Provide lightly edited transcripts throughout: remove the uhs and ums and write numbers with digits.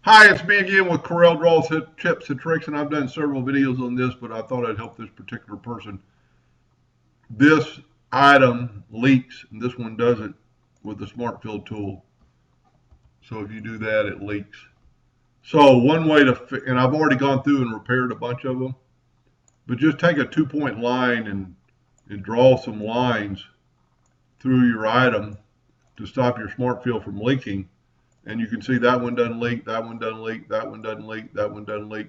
Hi, it's me again with Corel Draws, Tips, and Tricks, and I've done several videos on this, but I thought I'd help this particular person. This item leaks, and this one doesn't with the Smart Fill tool. So if you do that, it leaks. So one way to, and I've already gone through and repaired a bunch of them, but just take a 2-point line and draw some lines through your item to stop your Smart Fill from leaking. And you can see that one doesn't leak, that one doesn't leak, that one doesn't leak, that one doesn't leak.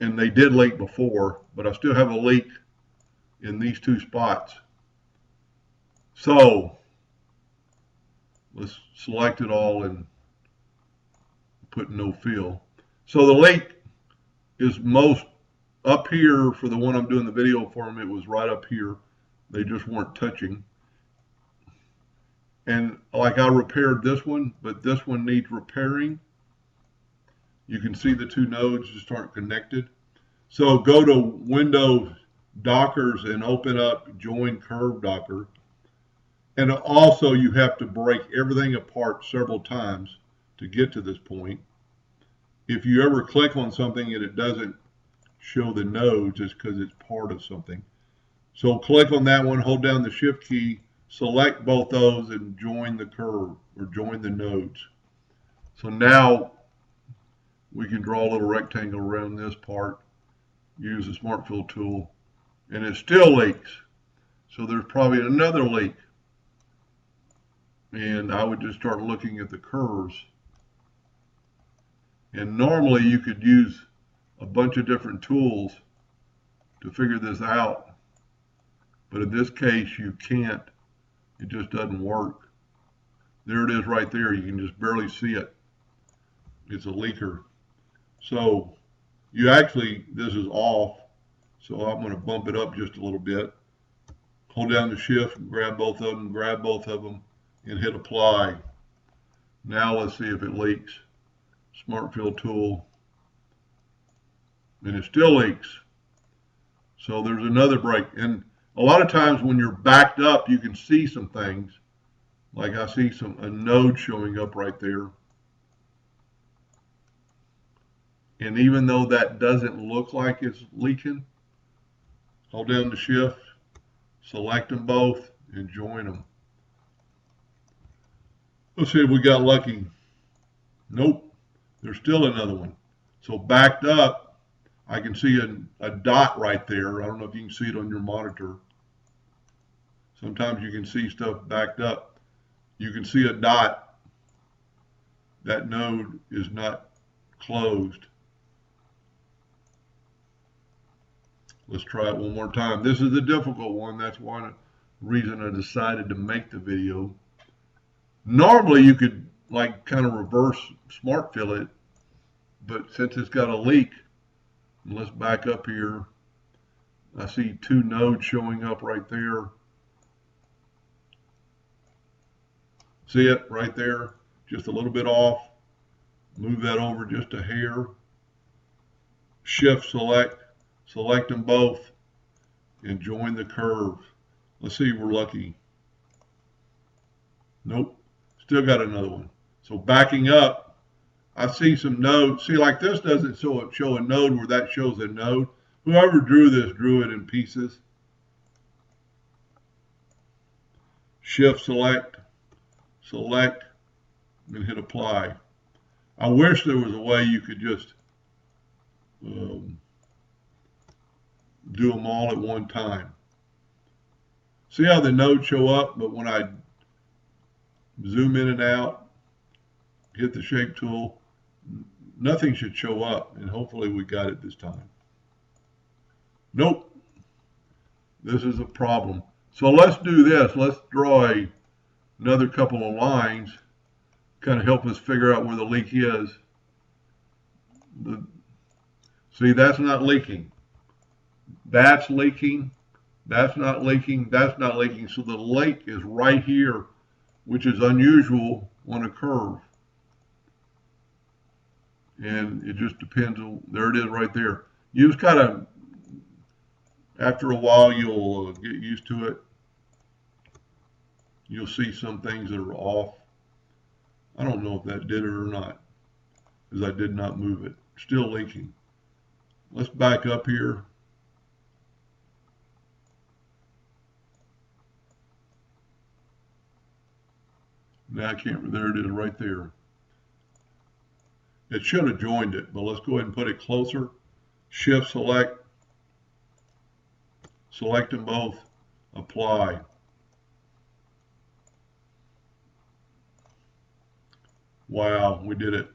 And they did leak before, but I still have a leak in these two spots. So let's select it all and put no fill. So the leak is most up here. For the one I'm doing the video for them, it was right up here. They just weren't touching. And like I repaired this one, but this one needs repairing. You can see the two nodes just aren't connected. So go to Windows Dockers and open up Join Curve Docker. And also you have to break everything apart several times to get to this point. If you ever click on something and it doesn't show the nodes, it's because it's part of something. So click on that one, hold down the Shift key, select both those and join the curve or join the nodes. So now we can draw a little rectangle around this part, use the Smart Fill tool, and it still leaks. So there's probably another leak. And I would just start looking at the curves. And normally you could use a bunch of different tools to figure this out. But in this case, you can't. It just doesn't work. There it is right there. You can just barely see it. It's a leaker. So you actually, this is off. So I'm going to bump it up just a little bit. Hold down the Shift and grab both of them, and hit apply. Now let's see if it leaks. Smart Fill tool. And it still leaks. So there's another break. And a lot of times when you're backed up, you can see some things. Like I see a node showing up right there. And even though that doesn't look like it's leaking, hold down the Shift, select them both, and join them. Let's see if we got lucky. Nope, there's still another one. So backed up, I can see a dot right there. I don't know if you can see it on your monitor. Sometimes you can see stuff backed up. You can see a dot. That node is not closed. Let's try it one more time. This is a difficult one. That's one reason I decided to make the video. Normally you could like kind of reverse Smart Fill it, but since it's got a leak, let's back up here. I see two nodes showing up right there. See it right there? Just a little bit off. Move that over just a hair. Shift select them both, and join the curve. Let's see if we're lucky. Nope, still got another one. So backing up, I see some nodes. See, like this doesn't show a node where that shows a node. Whoever drew this drew it in pieces. Shift select, and hit apply. I wish there was a way you could just do them all at one time. See how the nodes show up, but when I zoom in and out, hit the shape tool, nothing should show up, and hopefully we got it this time. Nope, this is a problem. So let's do this. Let's draw another couple of lines, kind of help us figure out where the leak is. See, that's not leaking. That's leaking. That's not leaking. That's not leaking. So the leak is right here, which is unusual on a curve. And it just depends on, there it is right there. You just kind of, after a while, you'll get used to it. You'll see some things that are off. I don't know if that did it or not. because I did not move it. Still leaking. Let's back up here. Now I can't, there it is right there. It should have joined it, but let's go ahead and put it closer. Shift select, select them both, apply. Wow, we did it.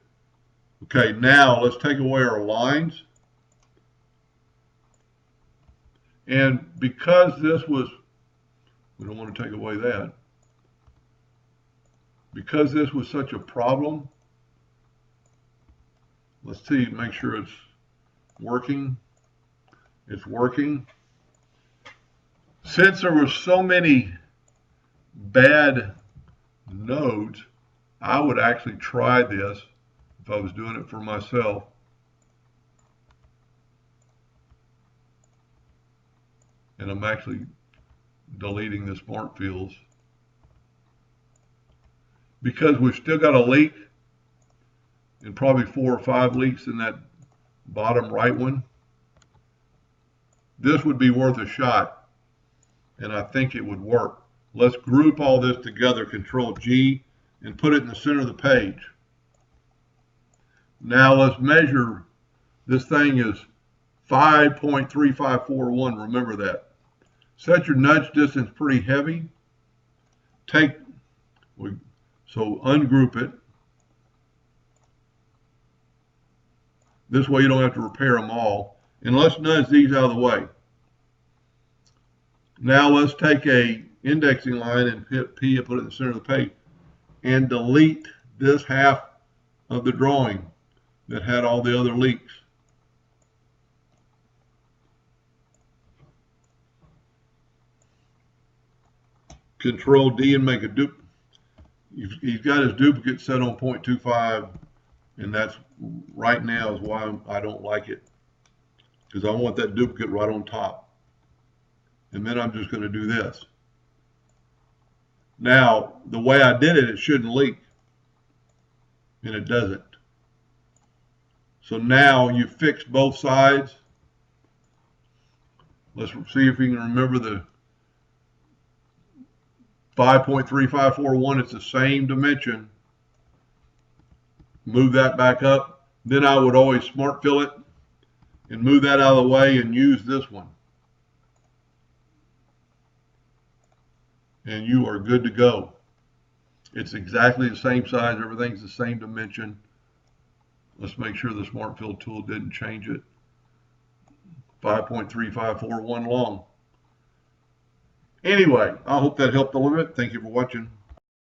Okay, now let's take away our lines. And because this was, we don't want to take away that. Because this was such a problem, let's see, make sure it's working. It's working. Since there were so many bad nodes, I would actually try this if I was doing it for myself. And I'm actually deleting the smart fields because we've still got a leak, and probably 4 or 5 leaks in that bottom right one. This would be worth a shot, and I think it would work. Let's group all this together, Control G, and put it in the center of the page. Now let's measure. This thing is 5.3541, remember that. Set your nudge distance pretty heavy. So ungroup it. This way you don't have to repair them all. And let's nudge these out of the way. Now let's take a indexing line and hit P and put it in the center of the page. And delete this half of the drawing that had all the other leaks. Control D and make a duplicate. He's got his duplicate set on 0.25, and that's right now is why I don't like it, because I want that duplicate right on top. And then I'm just going to do this. Now, the way I did it, it shouldn't leak, and it doesn't. So now you fix both sides. Let's see if you can remember the 5.3541, it's the same dimension. Move that back up. Then I would always smart fill it and move that out of the way and use this one. And you are good to go. It's exactly the same size, everything's the same dimension. Let's make sure the smart fill tool didn't change it. 5.3541 long. Anyway, I hope that helped a little bit. Thank you for watching.